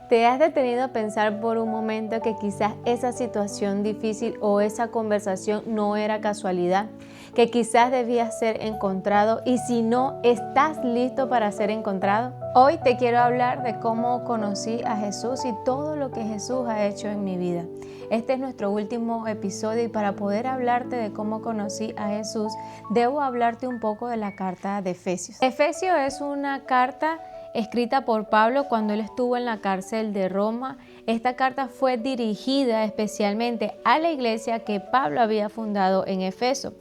¿Te has detenido a pensar por un momento que quizás esa situación difícil o esa conversación no era casualidad? Que quizás debía ser encontrado y si no, ¿estás listo para ser encontrado? Hoy te quiero hablar de cómo conocí a Jesús y todo lo que Jesús ha hecho en mi vida. Este es nuestro último episodio y para poder hablarte de cómo conocí a Jesús, debo hablarte un poco de la carta de Efesios. Efesios es una carta escrita por Pablo cuando él estuvo en la cárcel de Roma. Esta carta fue dirigida especialmente a la iglesia que Pablo había fundado en Efeso.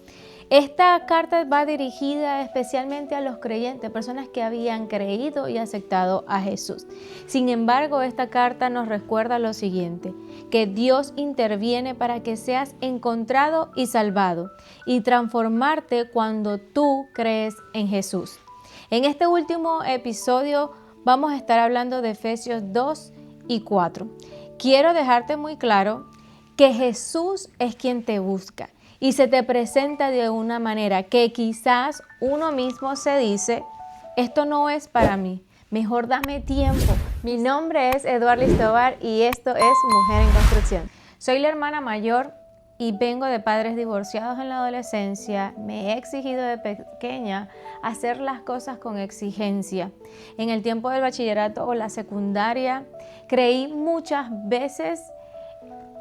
Esta carta va dirigida especialmente a los creyentes, personas que habían creído y aceptado a Jesús. Sin embargo, esta carta nos recuerda lo siguiente, que Dios interviene para que seas encontrado y salvado y transformarte cuando tú crees en Jesús. En este último episodio vamos a estar hablando de Efesios 2 y 4. Quiero dejarte muy claro que Jesús es quien te busca y se te presenta de una manera que quizás uno mismo se dice, esto no es para mí, mejor dame tiempo. Mi nombre es Eduardo Listobar y esto es Mujer en Construcción. Soy la hermana mayor y vengo de padres divorciados en la adolescencia. Me he exigido de pequeña hacer las cosas con exigencia. En el tiempo del bachillerato o la secundaria, creí muchas veces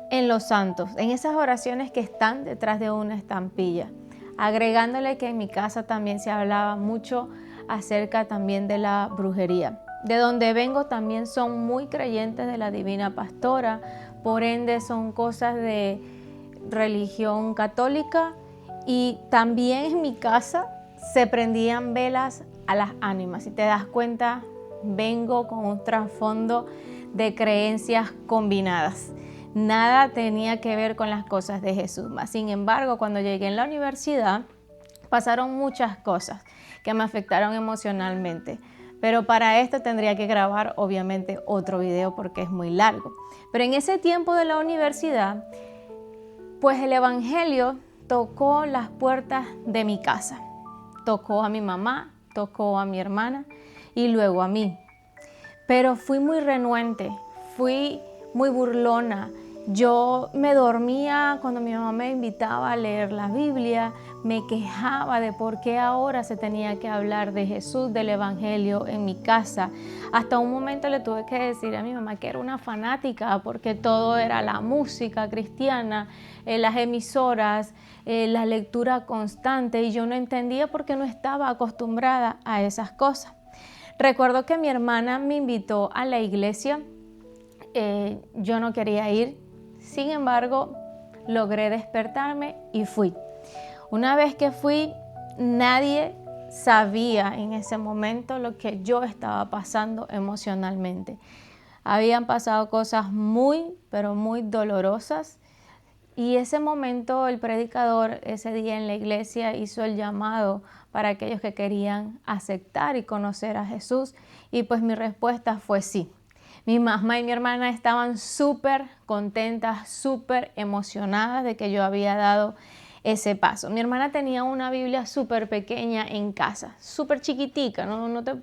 en los santos, en esas oraciones que están detrás de una estampilla. Agregándole que en mi casa también se hablaba mucho acerca también de la brujería. De donde vengo también son muy creyentes de la Divina Pastora, por ende son cosas de religión católica y también en mi casa se prendían velas a las ánimas. Si te das cuenta, vengo con un trasfondo de creencias combinadas. Nada tenía que ver con las cosas de Jesús. Sin embargo, cuando llegué en la universidad, pasaron muchas cosas que me afectaron emocionalmente. Pero para esto tendría que grabar obviamente otro video porque es muy largo. Pero en ese tiempo de la universidad, pues el evangelio tocó las puertas de mi casa. Tocó a mi mamá, tocó a mi hermana y luego a mí. Pero fui muy renuente, fui muy burlona. Yo me dormía cuando mi mamá me invitaba a leer la Biblia, me quejaba de por qué ahora se tenía que hablar de Jesús, del Evangelio en mi casa. Hasta un momento le tuve que decir a mi mamá que era una fanática porque todo era la música cristiana, las emisoras, la lectura constante y yo no entendía por qué no estaba acostumbrada a esas cosas. Recuerdo que mi hermana me invitó a la iglesia, yo no quería ir. Sin embargo, logré despertarme y fui. Una vez que fui, nadie sabía en ese momento lo que yo estaba pasando emocionalmente. Habían pasado cosas muy, pero muy dolorosas. Y ese momento el predicador ese día en la iglesia hizo el llamado para aquellos que querían aceptar y conocer a Jesús. Y pues mi respuesta fue sí. Mi mamá y mi hermana estaban súper contentas, súper emocionadas de que yo había dado ese paso. Mi hermana tenía una Biblia súper pequeña en casa, súper chiquitica,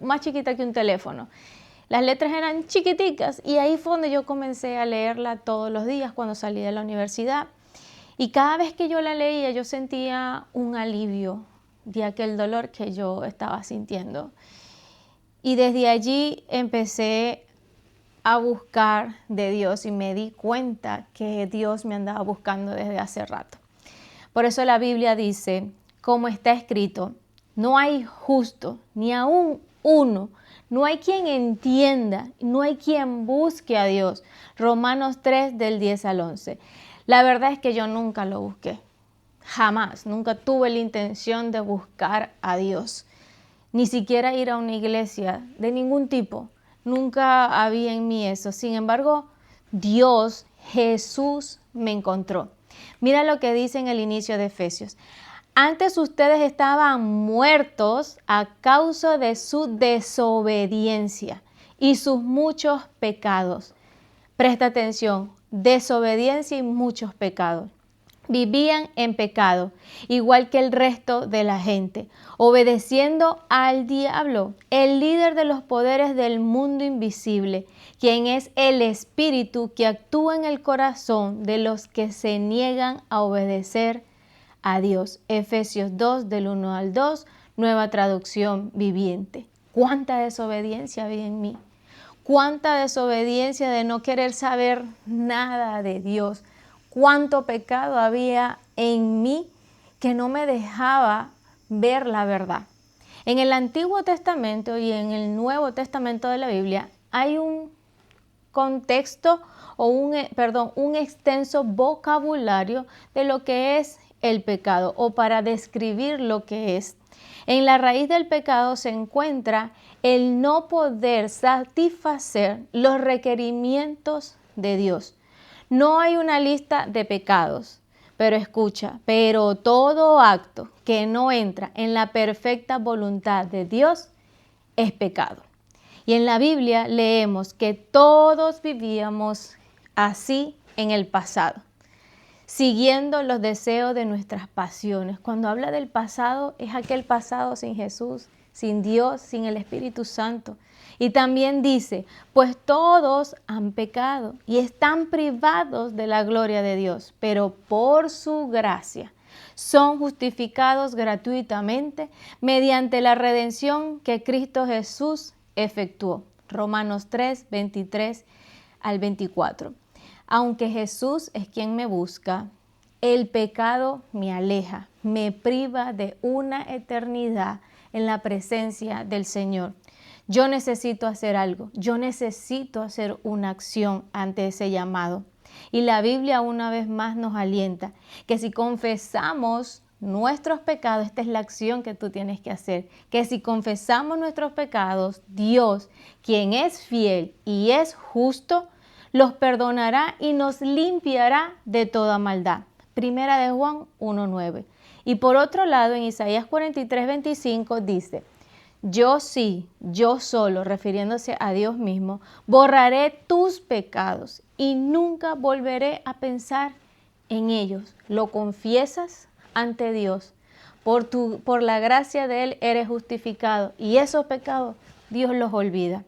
más chiquita que un teléfono. Las letras eran chiquiticas y ahí fue donde yo comencé a leerla todos los días cuando salí de la universidad. Y cada vez que yo la leía, yo sentía un alivio de aquel dolor que yo estaba sintiendo. Y desde allí empecé a buscar de Dios y me di cuenta que Dios me andaba buscando desde hace rato. Por eso la Biblia dice, como está escrito, no hay justo, ni aún uno, no hay quien entienda, no hay quien busque a Dios. Romanos 3 del 10 al 11. La verdad es que yo nunca lo busqué, jamás, nunca tuve la intención de buscar a Dios, ni siquiera ir a una iglesia de ningún tipo. Nunca había en mí eso. Sin embargo, Dios, Jesús, me encontró. Mira lo que dice en el inicio de Efesios. Antes ustedes estaban muertos a causa de su desobediencia y sus muchos pecados. Presta atención, desobediencia y muchos pecados. Vivían en pecado, igual que el resto de la gente, obedeciendo al diablo, el líder de los poderes del mundo invisible, quien es el Espíritu que actúa en el corazón de los que se niegan a obedecer a Dios. Efesios 2, del 1 al 2, nueva traducción viviente. ¿Cuánta desobediencia había en mí? ¿Cuánta desobediencia de no querer saber nada de Dios? ¿Cuánto pecado había en mí que no me dejaba ver la verdad? En el Antiguo Testamento y en el Nuevo Testamento de la Biblia hay un contexto o un extenso vocabulario de lo que es el pecado o para describir lo que es. En la raíz del pecado se encuentra el no poder satisfacer los requerimientos de Dios. No hay una lista de pecados, pero escucha, pero todo acto que no entra en la perfecta voluntad de Dios es pecado. Y en la Biblia leemos que todos vivíamos así en el pasado, siguiendo los deseos de nuestras pasiones. Cuando habla del pasado, es aquel pasado sin Jesús, sin Dios, sin el Espíritu Santo. Y también dice, pues todos han pecado y están privados de la gloria de Dios, pero por su gracia son justificados gratuitamente mediante la redención que Cristo Jesús efectuó. Romanos 3, 23 al 24. Aunque Jesús es quien me busca, el pecado me aleja, me priva de una eternidad en la presencia del Señor. Yo necesito hacer algo, yo necesito hacer una acción ante ese llamado. Y la Biblia una vez más nos alienta que si confesamos nuestros pecados, esta es la acción que tú tienes que hacer, que si confesamos nuestros pecados, Dios, quien es fiel y es justo, los perdonará y nos limpiará de toda maldad. Primera de Juan 1:9. Y por otro lado, en Isaías 43:25 dice, yo sí, yo solo, refiriéndose a Dios mismo, borraré tus pecados y nunca volveré a pensar en ellos. ¿Lo confiesas ante Dios? Por la gracia de Él eres justificado y esos pecados Dios los olvida.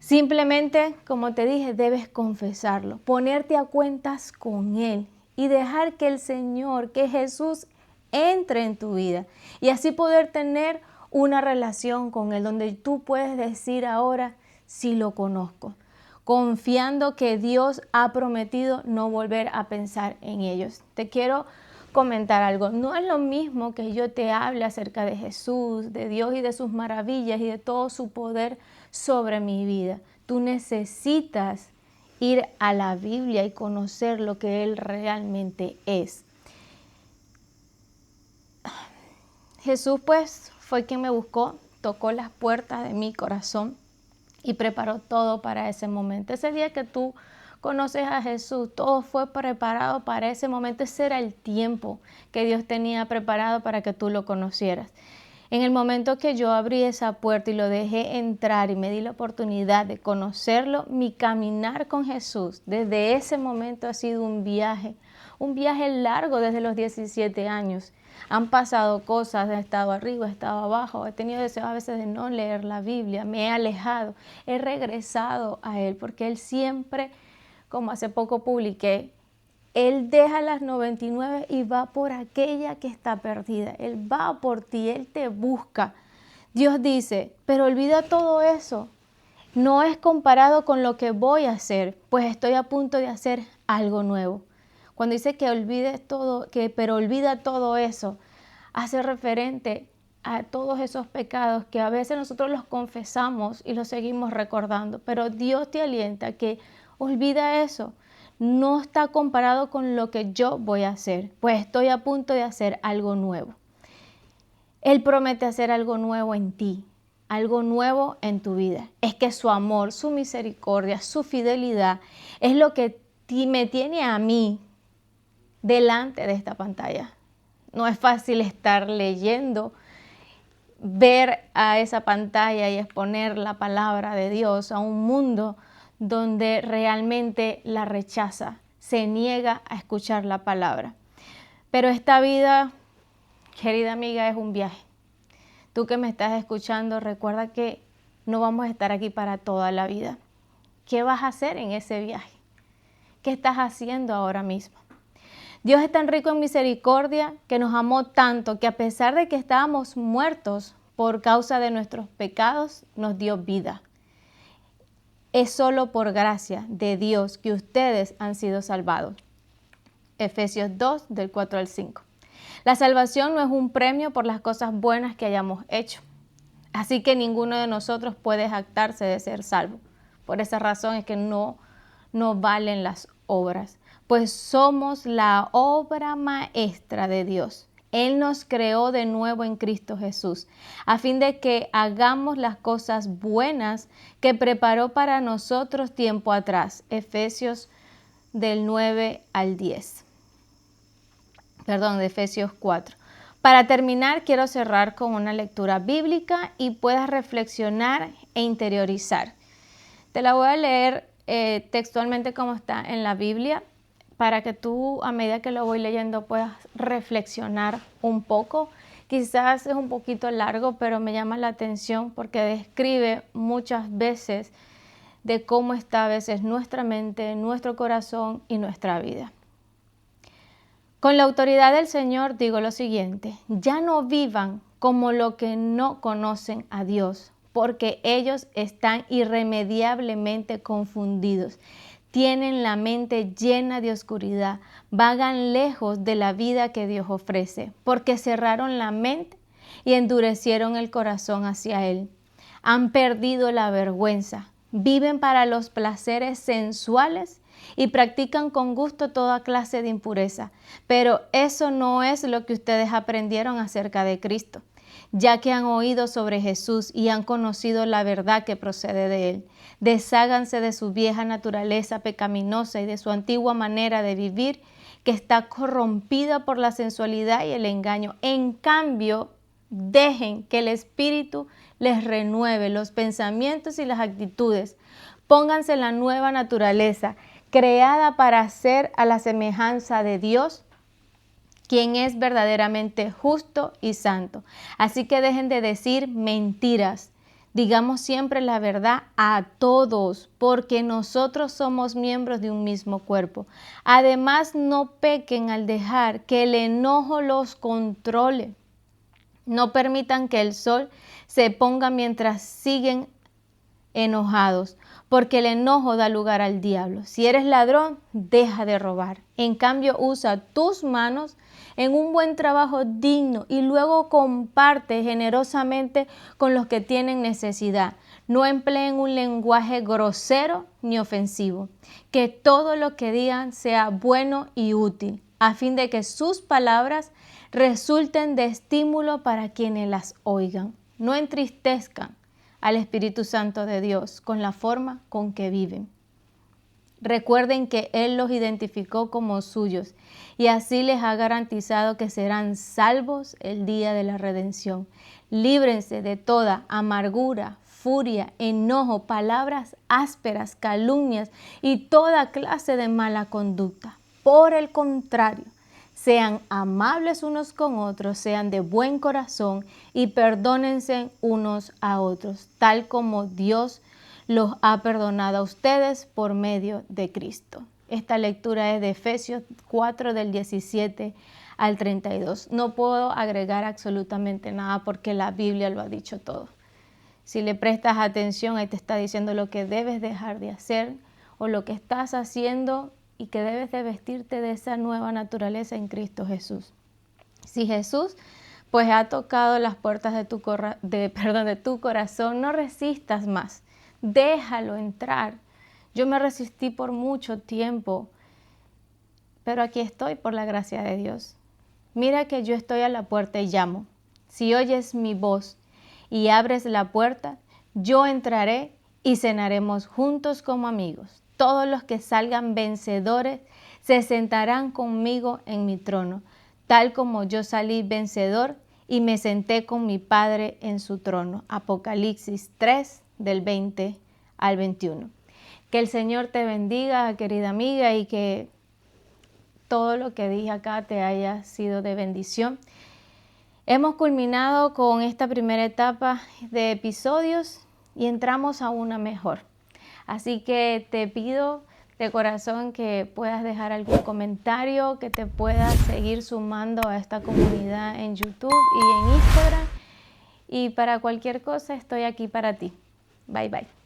Simplemente, como te dije, debes confesarlo, ponerte a cuentas con Él y dejar que el Señor, que Jesús, entre en tu vida y así poder tener una relación con Él donde tú puedes decir ahora, sí lo conozco, confiando que Dios ha prometido no volver a pensar en ellos. Te quiero comentar algo. No es lo mismo que yo te hable acerca de Jesús, de Dios y de sus maravillas y de todo su poder sobre mi vida. Tú necesitas ir a la Biblia y conocer lo que Él realmente es. Jesús pues fue quien me buscó, tocó las puertas de mi corazón y preparó todo para ese momento. Ese día que tú conoces a Jesús, todo fue preparado para ese momento. Ese era el tiempo que Dios tenía preparado para que tú lo conocieras. En el momento que yo abrí esa puerta y lo dejé entrar y me di la oportunidad de conocerlo, mi caminar con Jesús desde ese momento ha sido un viaje largo desde los 17 años. Han pasado cosas, he estado arriba, he estado abajo, he tenido deseos a veces de no leer la Biblia, me he alejado, he regresado a Él porque Él siempre, como hace poco publiqué, Él deja las 99 y va por aquella que está perdida. Él va por ti, Él te busca. Dios dice, pero olvida todo eso. No es comparado con lo que voy a hacer, pues estoy a punto de hacer algo nuevo. Cuando dice que olvides todo, pero olvida todo eso, hace referente a todos esos pecados que a veces nosotros los confesamos y los seguimos recordando. Pero Dios te alienta a que olvida eso. No está comparado con lo que yo voy a hacer, pues estoy a punto de hacer algo nuevo. Él promete hacer algo nuevo en ti, algo nuevo en tu vida. Es que su amor, su misericordia, su fidelidad es lo que me tiene a mí delante de esta pantalla. No es fácil estar leyendo, ver a esa pantalla y exponer la palabra de Dios a un mundo donde realmente la rechaza, se niega a escuchar la palabra. Pero esta vida, querida amiga, es un viaje. Tú que me estás escuchando, recuerda que no vamos a estar aquí para toda la vida, ¿qué vas a hacer en ese viaje? ¿Qué estás haciendo ahora mismo? Dios es tan rico en misericordia que nos amó tanto que a pesar de que estábamos muertos por causa de nuestros pecados, nos dio vida. Es solo por gracia de Dios que ustedes han sido salvados. Efesios 2, del 4 al 5. La salvación no es un premio por las cosas buenas que hayamos hecho. Así que ninguno de nosotros puede jactarse de ser salvo. Por esa razón es que no valen las obras, pues somos la obra maestra de Dios. Él nos creó de nuevo en Cristo Jesús, a fin de que hagamos las cosas buenas que preparó para nosotros tiempo atrás. Efesios del 9 al 10. De Efesios 4. Para terminar, quiero cerrar con una lectura bíblica y puedas reflexionar e interiorizar. Te la voy a leer textualmente como está en la Biblia, para que tú, a medida que lo voy leyendo, puedas reflexionar un poco. Quizás es un poquito largo, pero me llama la atención porque describe muchas veces de cómo está a veces nuestra mente, nuestro corazón y nuestra vida. Con la autoridad del Señor digo lo siguiente: ya no vivan como los que no conocen a Dios, porque ellos están irremediablemente confundidos. Tienen la mente llena de oscuridad, vagan lejos de la vida que Dios ofrece, porque cerraron la mente y endurecieron el corazón hacia Él. Han perdido la vergüenza, viven para los placeres sensuales y practican con gusto toda clase de impureza. Pero eso no es lo que ustedes aprendieron acerca de Cristo, ya que han oído sobre Jesús y han conocido la verdad que procede de Él. Desháganse de su vieja naturaleza pecaminosa y de su antigua manera de vivir, que está corrompida por la sensualidad y el engaño. En cambio, dejen que el Espíritu les renueve los pensamientos y las actitudes. Pónganse la nueva naturaleza, creada para ser a la semejanza de Dios, quien es verdaderamente justo y santo. Así que dejen de decir mentiras. Digamos siempre la verdad a todos, porque nosotros somos miembros de un mismo cuerpo. Además, no pequen al dejar que el enojo los controle. No permitan que el sol se ponga mientras siguen enojados, porque el enojo da lugar al diablo. Si eres ladrón, deja de robar. En cambio, usa tus manos en un buen trabajo digno y luego comparte generosamente con los que tienen necesidad. No empleen un lenguaje grosero ni ofensivo. Que todo lo que digan sea bueno y útil, a fin de que sus palabras resulten de estímulo para quienes las oigan. No entristezcan al Espíritu Santo de Dios con la forma con que viven. Recuerden que Él los identificó como suyos y así les ha garantizado que serán salvos el día de la redención. Líbrense de toda amargura, furia, enojo, palabras ásperas, calumnias y toda clase de mala conducta. Por el contrario, sean amables unos con otros, sean de buen corazón y perdónense unos a otros, tal como Dios los ha perdonado a ustedes por medio de Cristo. Esta lectura es de Efesios 4 del 17 al 32. No puedo agregar absolutamente nada porque la Biblia lo ha dicho todo. Si le prestas atención, ahí te está diciendo lo que debes dejar de hacer o lo que estás haciendo y que debes de vestirte de esa nueva naturaleza en Cristo Jesús. Si Jesús pues ha tocado las puertas de tu corazón, no resistas más. Déjalo entrar. Yo me resistí por mucho tiempo, pero aquí estoy por la gracia de Dios. Mira que yo estoy a la puerta y llamo. Si oyes mi voz y abres la puerta, yo entraré y cenaremos juntos como amigos. Todos los que salgan vencedores se sentarán conmigo en mi trono, tal como yo salí vencedor y me senté con mi Padre en su trono. Apocalipsis 3, del 20 al 21. Que el Señor te bendiga, querida amiga, y que todo lo que dije acá te haya sido de bendición. Hemos culminado con esta primera etapa de episodios y entramos a una mejor. Así que te pido de corazón que puedas dejar algún comentario, que te puedas seguir sumando a esta comunidad en YouTube y en Instagram. Y para cualquier cosa estoy aquí para ti. Bye bye.